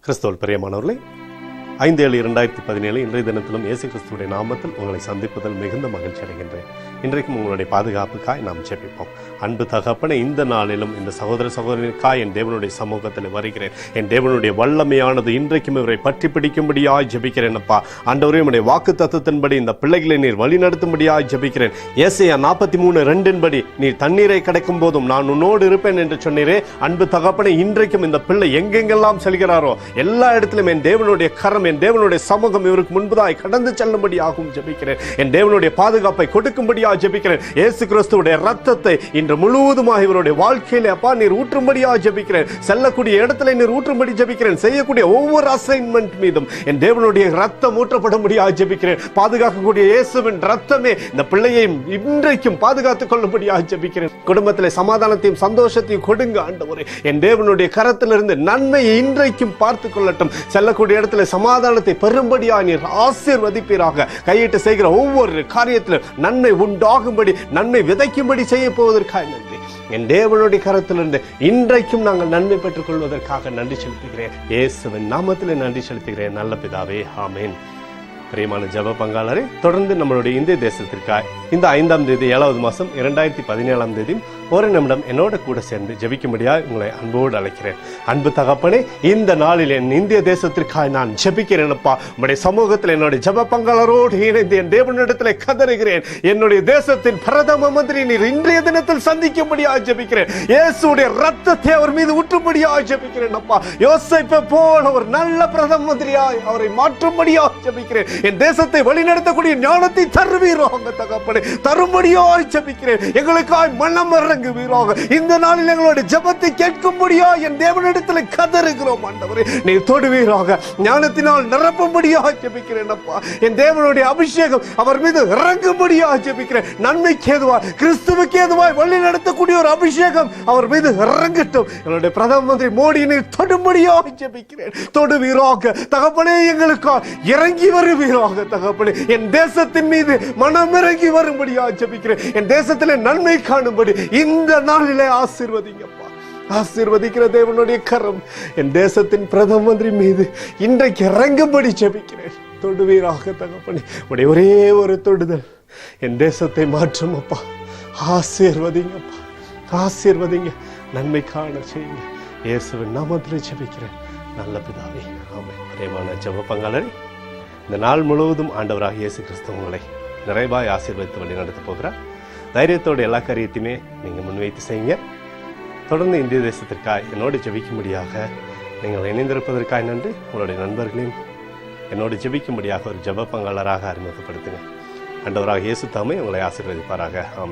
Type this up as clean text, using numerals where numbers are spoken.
கிறிஸ்துவில் பிரியமானவர்களே, 5/7/2017 இன்றைய தினத்திலும் இயேசு கிறிஸ்துவுடைய நாமத்தில் உங்களை சந்திப்பதில் மிகுந்த மகிழ்ச்சி அடைகின்றேன். இன்றைக்கும் உங்களுடைய பாதுகாப்புக்காய் நாம் ஜெபிப்போம். அன்பு தகப்பனே, இந்த நாளிலும் இந்த சகோதர சகோதரனுக்காய் என் தேவனுடைய சமூகத்தில் வருகிறேன். என் தேவனுடைய வல்லமையானது இன்றைக்கும் இவரை பற்றி பிடிக்கும்படியாய் ஜெபிக்கிறேன். அப்பா ஆண்டவரே, உம்முடைய வாக்கு தத்தத்தின்படி இந்த பிள்ளைகளை நீர் வழி நடத்தும்படியாய் ஜெபிக்கிறேன். ஏசாயா 43:2 நீர் தண்ணீரை கிடைக்கும் போதும் நான் உன்னோடு இருப்பேன் என்று சொன்னீரே. அன்பு தகப்பனே, இன்றைக்கும் இந்த பிள்ளை எங்கெங்கெல்லாம் செல்கிறாரோ எல்லா இடத்திலும் என் தேவனுடைய கரம், என் தேவனுடைய சமூகம் இவருக்கு முன்பதாய் கடந்து செல்லும்படியாகவும் ஜெபிக்கிறேன். என் தேவனுடைய பாதுகாப்பை கொடுக்கும்படியாக ஜெபிக்கிறேன். இயேசு கிறிஸ்துவுடைய ரத்தத்தை இன்று முழுவதுமாக இவருடைய வாழ்க்கையில அப்பா நீர் ஊற்றும்படியாக ஜெபிக்கிறேன். செல்லக்கூடிய இடத்துல நீர் ஊற்றும்படி ஜெபிக்கிறேன். செய்யக்கூடிய ஒவ்வொரு அசைன்மெண்ட் மீதும் என் தேவனுடைய ரத்தம் ஊற்றப்படும்படியாக ஜெபிக்கிறேன். பாதுகாக்கக்கூடிய இயேசுவின் ரத்தமே இந்த பிள்ளையை இன்றைக்கும் பாதுகாத்துக் கொள்ளும்படியாக ஜெபிக்கிறேன். குடும்பத்திலே சமாதானத்தையும் சந்தோஷத்தையும் கொடுங்க ஆண்டவரே. என் தேவனுடைய கரத்திலிருந்து நன்மையை இன்றைக்கும் பார்த்துக் கொள்ளட்டும். செல்லக்கூடிய இடத்துல சமாதானத்தை பெரும்படியாக நீர் ஆசீர்வதிப்பீராக. கையிட்டு செய்கிற ஒவ்வொரு காரியத்திலும் நன்மை உண்டாகும்படி, நன்மை விதைக்கும்படி செய்ய போவதற்காக நன்றி. என் தேவனுடைய கரத்திலிருந்து இன்றைக்கும் நாங்கள் நன்மை பெற்றுக் கொள்வதற்காக நன்றி செலுத்துகிறேன். இயேசுவின் நாமத்தில் நன்றி செலுத்துகிறேன் நல்ல பிதாவே, ஆமென். பிரியமான ஜெப பங்காளரை, தொடர்ந்து நம்மளுடைய இந்திய தேசத்திற்காய் இந்த 5ஆம் தேதி 7வது மாதம் 2017 ஒரு நிமிடம் என்னோட கூட சேர்ந்து ஜெபிக்கும்படியாக உங்களை அன்போடு அழைக்கிறேன். அன்பு தகப்பனே, இந்த நாளில் என் இந்திய தேசத்திற்காய் நான் ஜெபிக்கிறேன்ப்பா. உங்களுடைய சமூகத்தில் என்னுடைய ஜெப பங்காளரோடு இணைந்து என் தேவனிடத்தில் கதறுகிறேன். என்னுடைய தேசத்தின் பிரதம மந்திரி நீர் இன்றைய தினத்தில் சந்திக்கும்படியாக ஜெபிக்கிறேன். இயேசுடைய ரத்தத்தை அவர் மீது ஊற்றும்படியாக ஜெபிக்கிறேன். அப்பா, யோசேப்பை போல ஒரு நல்ல பிரதம மந்திரியாய் அவரை மாற்றும்படியாக ஜெபிக்கிறேன். என் தேசத்தை வழிநடத்தக்கூடிய ஞானத்தை தருவீராக தகப்பனே, தரும்படியாய் ஜெபிக்கிறேன். எங்களுக்காய் மனம் இறங்குவீராக. இந்த நாளில் எங்களுடைய ஜெபத்தை கேட்கும்படியாய் என் தேவனிடத்தில் கதறுகிறோம் ஆண்டவரே. நீ தொடுவீராக, ஞானத்தினால் நிரப்பும்படியாக ஜெபிக்கிறேன். அப்பா, என் தேவனுடைய அபிஷேகம் அவர் மீது இறங்கும்படியாக ஜெபிக்கிறேன். நன்மைக்கு ஏதுவாய், கிறிஸ்துவுக்கு ஏதுவாய் வழி நடத்தக்கூடிய ஒரு அபிஷேகம் அவர் மீது இறங்கட்டும். எங்களுடைய பிரதம மந்திரி மோடி நீர் தொடும்படியாக ஜெபிக்கிறேன். தொடுவீராக தகப்பனே, எங்களுக்காய் இறங்கி வருவீராக தகப்பனே. என் தேசத்தின் மீது மனம் இறங்கி வரும்படியாக ஜெபிக்கிறேன். என் தேசத்திலே நன்மை காணும்படி இந்த நாளிலே ஆசீர்வதிங்கப்பா. ஆசீர்வதிக்கிற தேவனுடைய கரம் என் தேசத்தின் பிரதம மந்திரி மீது இன்றைக்கு இறங்கும்படி ஜெபிக்கிறேன். தொடுவீராக தகப்பனே. உடைய ஒரே ஒரு தொடுதல் என் தேசத்தை மாற்றும் அப்பா. ஆசீர்வதிங்கப்பா, ஆசீர்வதிங்க, நன்மை காண செய்யுங்க. இயேசுவின் நாமத்தில் ஜெபிக்கிறேன் நல்ல பிதாவே, ஆமென். பிரியமான ஜெப பங்காளரே, இந்த நாள் முழுவதும் ஆண்டவராக இயேசு கிறிஸ்து உங்களை நிறைவாய் ஆசீர்வதித்து வழி நடத்த போகிறார். தைரியத்தோடு எல்லா காரியத்தையுமே நீங்கள் முன்வைத்து செய்யுங்க. தொடர்ந்து இந்திய தேசத்திற்காக என்னோடு ஜெபிக்கும்படியாக நீங்கள் இணைந்திருப்பதற்காக நன்றி. உங்களுடைய நண்பர்களையும் என்னோடு ஜெபிக்கும்படியாக ஒரு ஜெப பங்காளராக அறிமுகப்படுத்துங்க. ஆண்டவராக இயேசு தாமே உங்களை ஆசீர்வதிப்பாராக. ஆமென்.